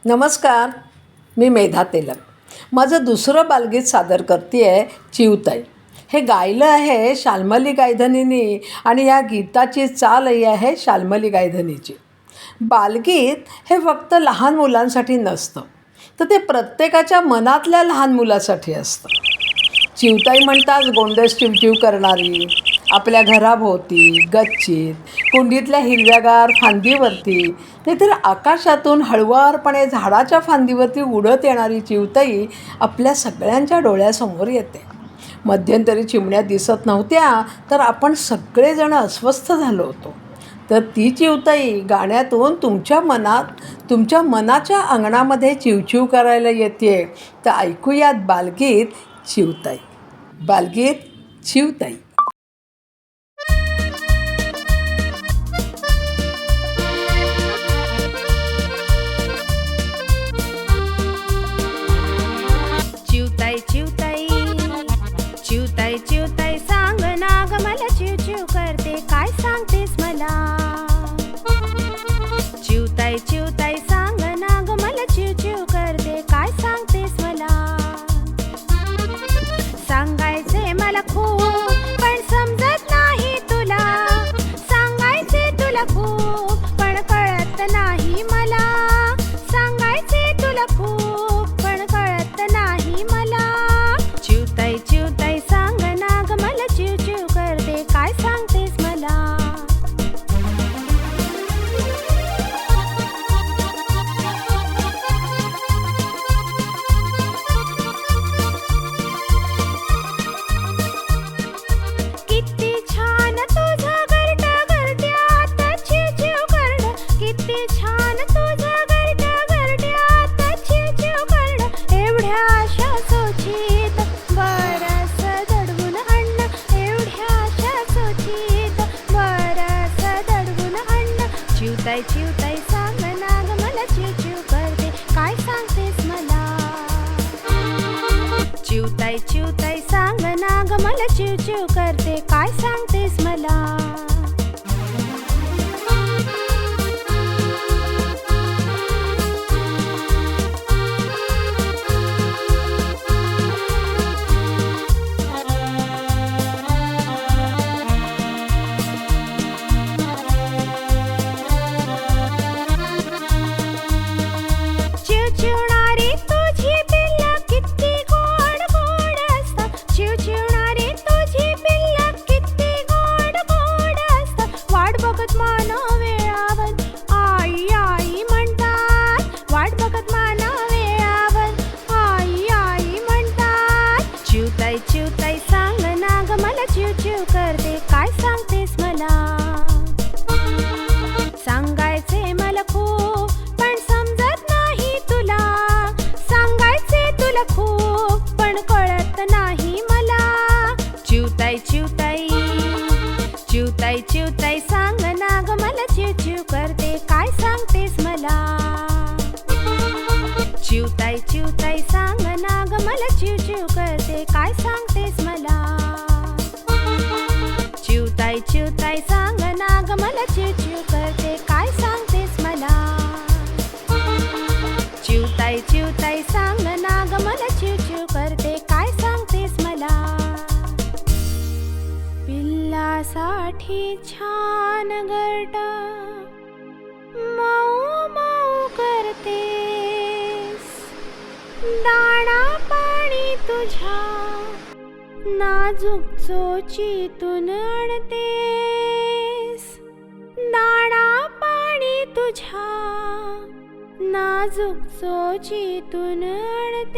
नमस्कार, मी मेधा तेलक. माझं दुसरं बालगीत सादर करते आहे चिवताई. हे गायलं आहे शाल्मली गायधनीनी आणि या गीताची चाल ही आहे शाल्मली गायधनीची. बालगीत हे फक्त लहान मुलांसाठी नसतं, तर ते प्रत्येकाच्या मनातल्या लहान मुलासाठी असतं. चिवताई म्हणतात गोंडस चिवचिव करणारी, आपल्या घराभोवती गच्चीत कुंडीतल्या हिरव्यागार फांदीवरती नाहीतर आकाशातून हळुवारपणे झाडाच्या फांदीवरती उडत येणारी चिवताई आपल्या सगळ्यांच्या डोळ्यासमोर येते. मध्यंतरी चिमण्या दिसत नव्हत्या तर आपण सगळेजण अस्वस्थ झालो होतो. तर ती चिवताई गाण्यातून तुमच्या मनाच्या अंगणामध्ये चिवचिव करायला येते. तर ऐकूयात बालगीत चिवताई. बालगीत चिवताई. चिवताई चिवताई चिवताई चिवताई सांग ना ग मला चिवचिव करते काय सांगतेस मला. चिवताई चिवताई सांग ना ग मला चिवचिव करते काय सांगतेस मला. सांगायचे मला खूप पण समजत नाही तुला. सांगायचे तुला खूप पण कळत नाही मला. सांगायचे तुला खूप पण कळत नाही मला. चिवताई चिवताई सांग ना ग मला चिवचिव करते काय सांगतेस मला. किती छान तुझं घरटं घरट्यात चिवचिव करणं. किती छान तुझं घरटं घरट्यात चिवचिव करणं. एवढ्याशा सोचीत बरस दडवून आणणं. एवढ्याशा सोचीत बरस दडवून आणणं. चिवताई चिवताई सांग ना ग मला चिवचिव करते काय सांगतेस मला. चिवताई चिवताई सांग ना ग मला चिवचिव करते काय सांगतेस मला. चिवचिवणारी तुझी पिल्लं किती गोड गोड असतात. चिवचिवणारी तुझी पिल्लं किती गोड गोड असतात. वाट बघत मान वेळावर आई आई म्हणतात. वाट बघत मान वेळावर आई आई म्हणतात. चिवताई चिवताई सांग ना ग मला चिवचिव करते काय सांगतेस मला. सांगायचे मला खूप पण समजत नाही तुला. सांगायचे तुला खूप पण कळत नाही मला. चिवताई चिवताई चिवताई चिवताई सांग ना ग मला चिवचिव करते काय सांगतेस मला. चिवताई चिवताई सांग ना ग मला चिवचिव करते काय सांगतेस मला. चिवताई चिवताई सांग ना ग मला चिवचिव करते काय सांगतेस मला. चिवताई चिवताई सांग ना ग मला चिवचिव करते काय सांगतेस मला. पिल्लासाठी छान घरट मऊ मऊ करतेस. दाणा पाणी तुझ्या नाजूक चोचीतून आणतेस. दाणा पाणी तुझ्या नाजूक चोचीतून आणतेस.